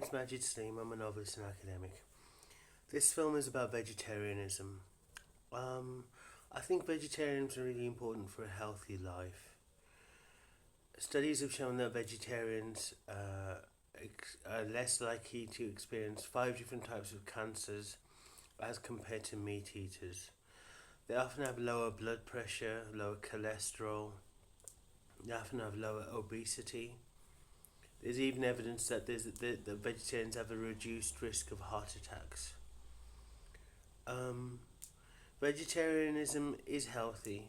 name's Majid Salim. I'm a novelist and academic. This film is about vegetarianism. Um, I think vegetarianism is really important for a healthy life. Studies have shown that vegetarians are less likely to experience 5 different types of cancers as compared to meat eaters. They often have lower blood pressure, lower cholesterol, they often have lower obesity. There's even evidence that that vegetarians have a reduced risk of heart attacks. Um, Vegetarianism is healthy.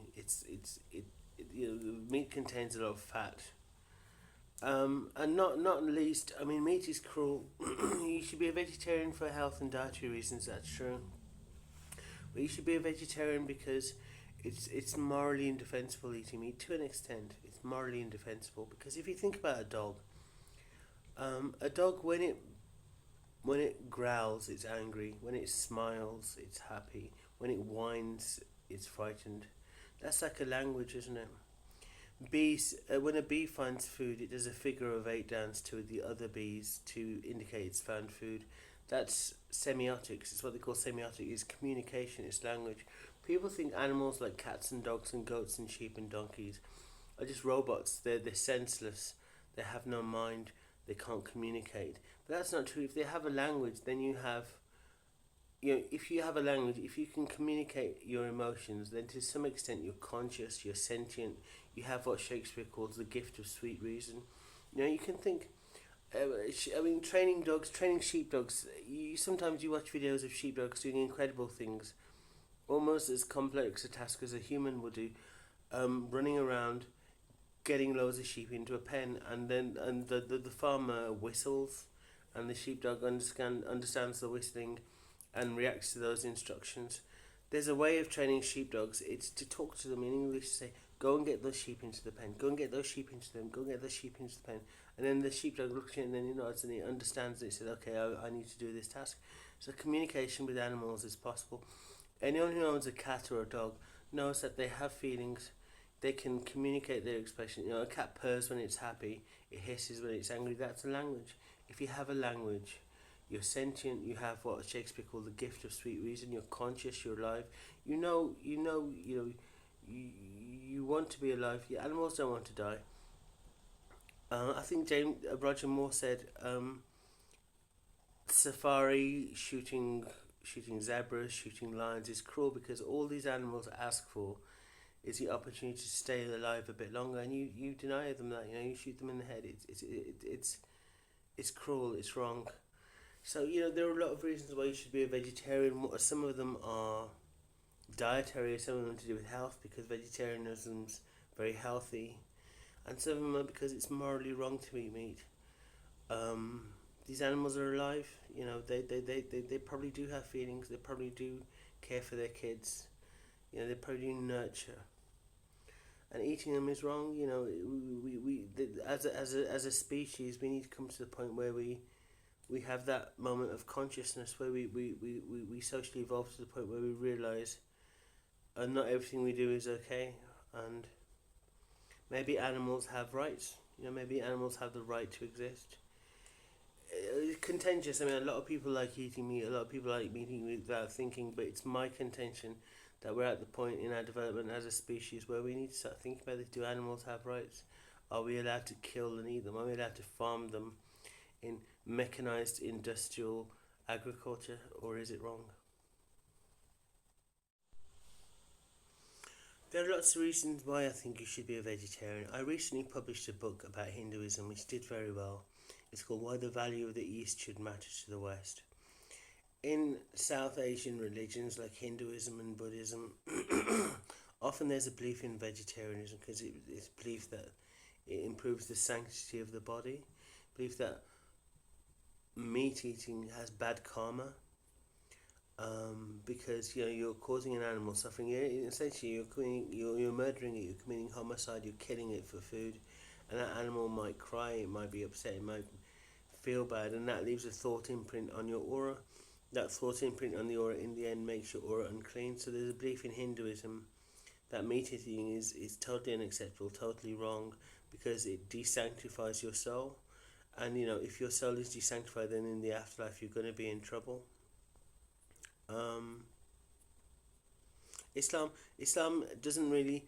Meat contains a lot of fat, and not least. I mean, meat is cruel. You should be a vegetarian for health and dietary reasons. That's true, but you should be a vegetarian because it's morally indefensible eating meat to an extent. It's morally indefensible because if you think about a dog when it growls, it's angry. When it smiles, it's happy. When it whines, it's frightened. That's like a language, isn't it? Bees, when a bee finds food, it does a figure of eight dance to the other bees to indicate it's found food. That's semiotics. It's what they call semiotics. It's communication. It's language. People think animals like cats and dogs and goats and sheep and donkeys are just robots. They're senseless. They have no mind. They can't communicate. But that's not true. If they have a language, then you have, if you have a language, if you can communicate your emotions, then to some extent you're conscious, you're sentient, you have what Shakespeare calls the gift of sweet reason. You can think. Training dogs, training sheepdogs. Sometimes you watch videos of sheepdogs doing incredible things, almost as complex a task as a human would do, running around, getting loads of sheep into a pen, and the farmer whistles, and the sheepdog understands the whistling, and reacts to those instructions. There's a way of training sheepdogs. It's to talk to them in English, say, go and get those sheep into the pen, go and get those sheep into them, go and get those sheep into the pen. And then the sheepdog looks at it and then he nods and he understands it. He says, okay, I need to do this task. So communication with animals is possible. Anyone who owns a cat or a dog knows that they have feelings. They can communicate their expression. A cat purrs when it's happy. It hisses when it's angry. That's a language. If you have a language, you're sentient. You have what Shakespeare called the gift of sweet reason. You're conscious. You're alive. You want to be alive. Your animals don't want to die. I think Roger Moore said, safari shooting zebras, shooting lions is cruel because all these animals ask for is the opportunity to stay alive a bit longer, and you deny them that. You shoot them in the head. It's cruel. It's wrong. So there are a lot of reasons why you should be a vegetarian. Some of them are dietary, some of them to do with health because vegetarianism's very healthy, and some of them are because it's morally wrong to eat meat. These animals are alive. They probably do have feelings. They probably do care for their kids. They probably do nurture. And eating them is wrong. As a species, we need to come to the point where we have that moment of consciousness where we socially evolve to the point where we realise not everything we do is okay, and maybe animals have rights. Maybe animals have the right to exist. It's contentious. A lot of people like eating meat. A lot of people like eating meat without thinking. But it's my contention that we're at the point in our development as a species where we need to start thinking about this. Do animals have rights? Are we allowed to kill and eat them? Are we allowed to farm them in mechanized industrial agriculture, or is it wrong? There are lots of reasons why I think you should be a vegetarian. I recently published a book about Hinduism which did very well. It's called Why the Value of the East Should Matter to the West. In South Asian religions like Hinduism and Buddhism, often there's a belief in vegetarianism because it's a belief that it improves the sanctity of the body, belief that meat eating has bad karma, because you're causing an animal suffering. Essentially, you're murdering it. You're committing homicide. You're killing it for food, and that animal might cry. It might be upset. It might feel bad, and that leaves a thought imprint on your aura. That thought imprint on the aura in the end makes your aura unclean. So there's a belief in Hinduism that meat eating is totally unacceptable, totally wrong, because it desanctifies your soul, And if your soul is desanctified, then in the afterlife you're going to be in trouble. Um, Islam doesn't really.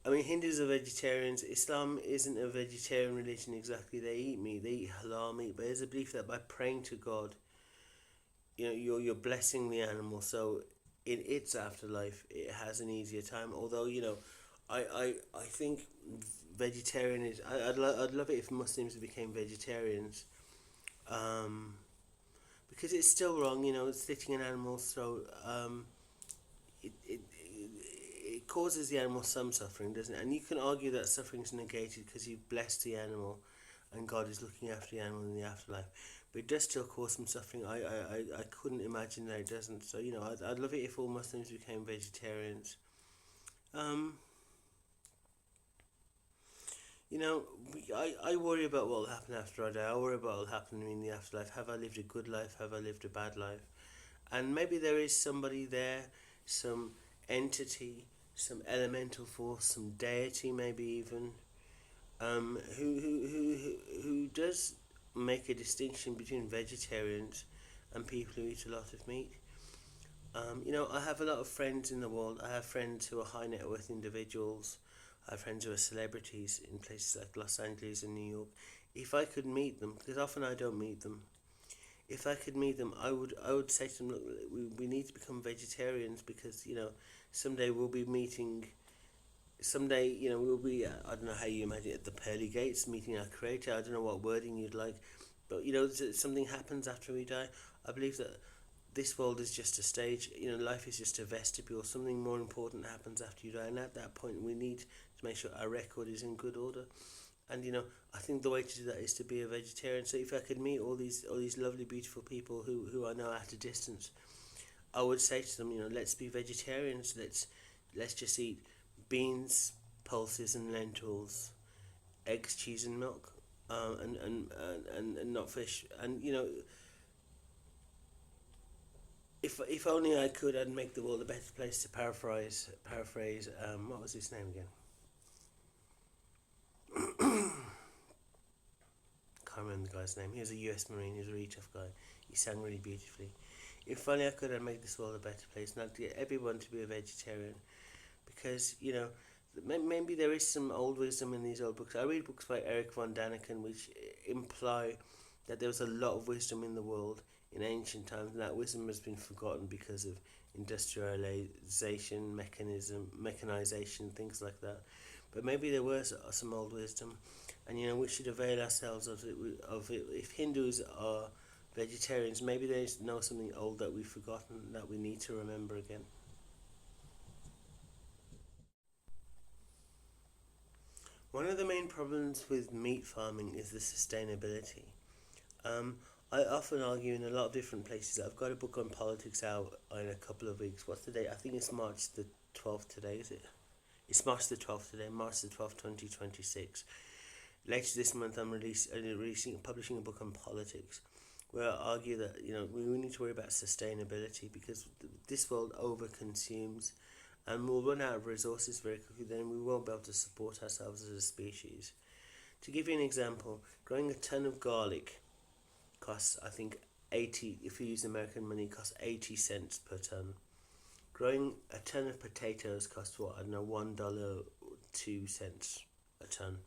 I mean, Hindus are vegetarians. Islam isn't a vegetarian religion exactly. They eat meat. They eat halal meat. But there's a belief that by praying to God, you're blessing the animal. So in its afterlife, it has an easier time. Although I think vegetarian is. I'd love it if Muslims became vegetarians. Um, because it's still wrong. It's slitting an animal's throat. It causes the animal some suffering, doesn't it? And you can argue that suffering is negated because you've blessed the animal and God is looking after the animal in the afterlife. But it does still cause some suffering. I couldn't imagine that it doesn't. So, I'd love it if all Muslims became vegetarians. Um, you know, I worry about what will happen after I die. I worry about what will happen in the afterlife. Have I lived a good life? Have I lived a bad life? And maybe there is somebody there, some entity, some elemental force, some deity, maybe even, who does make a distinction between vegetarians and people who eat a lot of meat. I have a lot of friends in the world. I have friends who are high net worth individuals. I have friends who are celebrities in places like Los Angeles and New York. If I could meet them, because often I don't meet them, if I could meet them, I would say to them, look, we need to become vegetarians because someday we'll be meeting. Someday we'll be. I don't know how you imagine it, at the pearly gates meeting our creator. I don't know what wording you'd like, but something happens after we die. I believe that this world is just a stage. Life is just a vestibule. Something more important happens after you die, and at that point, we need to make sure our record is in good order. And I think the way to do that is to be a vegetarian. So if I could meet all these lovely, beautiful people who I know at a distance, I would say to them, let's be vegetarians. Let's just eat beans, pulses, and lentils, eggs, cheese, and milk, and not fish. And if only I could, I'd make the world a better place. To paraphrase. What was his name again? Can't remember the guy's name. He was a U.S. Marine. He was a really tough guy. He sang really beautifully. If only I could, I'd make this world a better place. And I'd get everyone to be a vegetarian, because maybe there is some old wisdom in these old books. I read books by Eric von Daniken which imply that there was a lot of wisdom in the world in ancient times, and that wisdom has been forgotten because of industrialization, mechanization, things like that. But maybe there was some old wisdom, and we should avail ourselves of it. If Hindus are vegetarians, maybe they know something old that we've forgotten that we need to remember again. One of the main problems with meat farming is the sustainability. Um, I often argue in a lot of different places. I've got a book on politics out in a couple of weeks. What's the date? I think it's March the 12th today, is it? It's March the 12th today, March the 12th, 2026. Later this month, I'm publishing a book on politics, where I argue that we need to worry about sustainability, because this world overconsumes, and we'll run out of resources very quickly. Then we won't be able to support ourselves as a species. To give you an example, growing a ton of garlic costs, I think, 80. If you use American money, costs 80 cents per ton. Growing a ton of potatoes costs what? I don't know, $1, 2 cents a ton.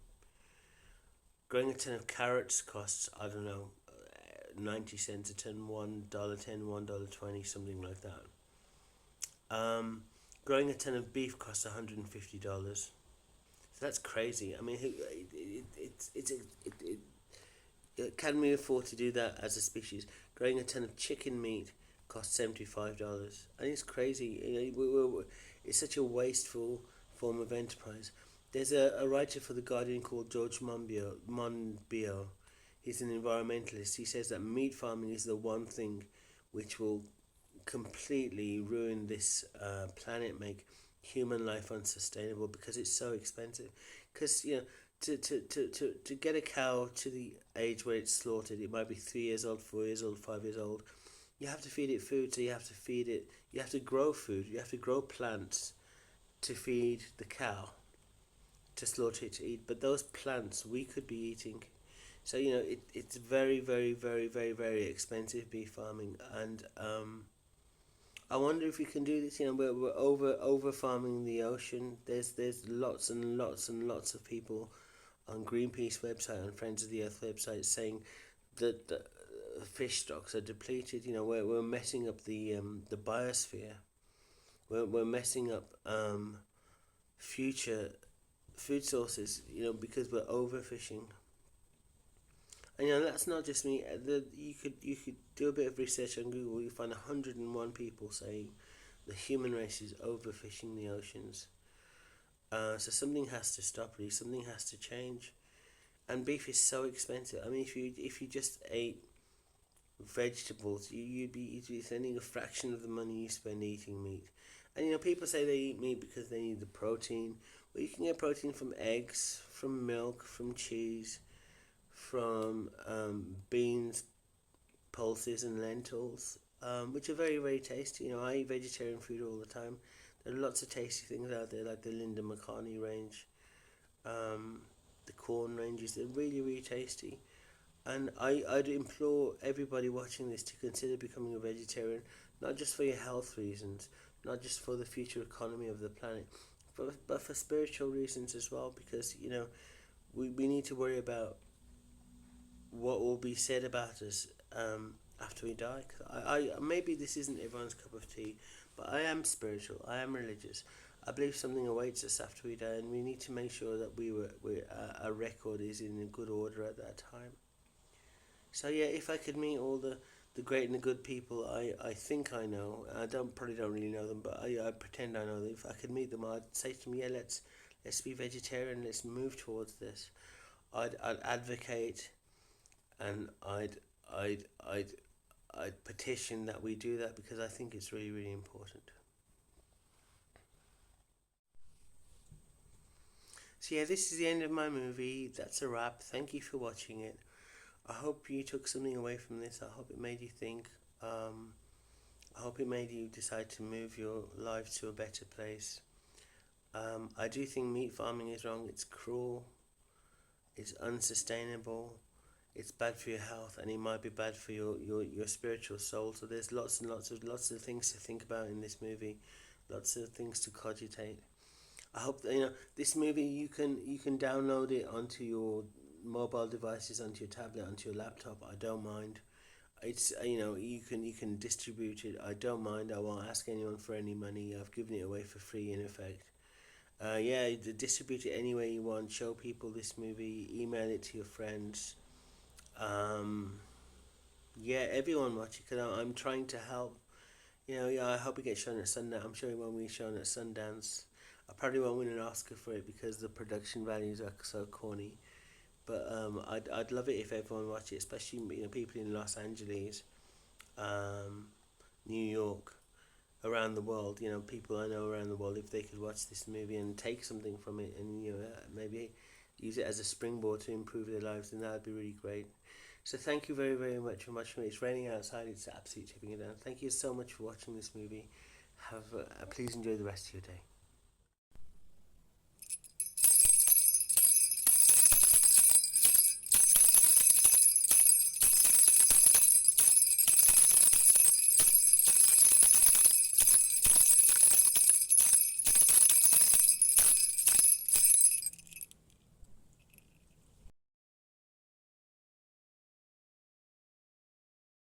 Growing a ton of carrots costs, I don't know, 90 cents a ton, $1.10, $1.20, something like that. Growing a ton of beef costs $150. So that's crazy. I mean, can we afford to do that as a species? Growing a ton of chicken meat costs $75. I think it's crazy. It's such a wasteful form of enterprise. There's a writer for The Guardian called George Monbiot. He's an environmentalist. He says that meat farming is the one thing which will completely ruin this planet, make human life unsustainable, because it's so expensive. Because to get a cow to the age where it's slaughtered, it might be 3 years old, 4 years old, 5 years old. You have to feed it food, so you have to feed it. You have to grow food. You have to grow plants to feed the cow, to slaughter it to eat. But those plants we could be eating. So you know it's very very very very very expensive beef farming, and I wonder if we can do this. You know, we're over farming the ocean. There's lots and lots and lots of people on Greenpeace website, on Friends of the Earth website, saying that the fish stocks are depleted. You know, we're messing up the biosphere. We're messing up future food sources. You know, because we're overfishing. And you know that's not just me. You could do a bit of research on Google. You find 101 people saying the human race is overfishing the oceans. So something has to stop. Really, something has to change. And beef is so expensive. I mean, if you just ate vegetables, you'd be spending a fraction of the money you spend eating meat. And you know, people say they eat meat because they need the protein. Well, you can get protein from eggs, from milk, from cheese, from beans, pulses, and lentils, which are very very tasty. You know, I eat vegetarian food all the time. There are lots of tasty things out there, like the Linda McCartney range, um, the corn ranges. They're really really tasty. And I'd implore everybody watching this to consider becoming a vegetarian, not just for your health reasons, not just for the future economy of the planet, but for spiritual reasons as well, because, you know, we need to worry about what will be said about us after we die. Maybe this isn't everyone's cup of tea, but I am spiritual, I am religious. I believe something awaits us after we die, and we need to make sure that our record is in a good order at that time. So yeah, if I could meet all the great and the good people I think I know, I probably don't really know them, but I pretend I know them. If I could meet them, I'd say to them, yeah, let's be vegetarian, let's move towards this. I'd advocate, and I'd I'd I'd petition that we do that, because I think it's really really important. So yeah, this is the end of my movie. That's a wrap. Thank you for watching it. I hope you took something away from this. I hope it made you think. Um, I hope it made you decide to move your life to a better place. I do think meat farming is wrong. It's cruel. It's unsustainable. It's bad for your health, and it might be bad for your spiritual soul. So there's lots of things to think about in this movie. Lots of things to cogitate. I hope that, you know, this movie, you can download it onto your mobile devices, onto your tablet, onto your laptop. I don't mind. It's you know, you can distribute it. I don't mind. I won't ask anyone for any money. I've given it away for free in effect. Yeah, distribute it any way you want. Show people this movie. Email it to your friends. Um, yeah, everyone watch it, because I'm trying to help. You know, yeah, I hope it gets shown at Sundance. I'm sure it won't be shown at Sundance. I probably won't win an Oscar for it because the production values are so corny. But I'd love it if everyone watched it, especially, you know, people in Los Angeles, um, New York, around the world. You know, people I know around the world. If they could watch this movie and take something from it, and you know, maybe use it as a springboard to improve their lives, then that would be really great. So thank you very very much for watching. It's raining outside. It's absolutely tipping it down. Thank you so much for watching this movie. Please enjoy the rest of your day.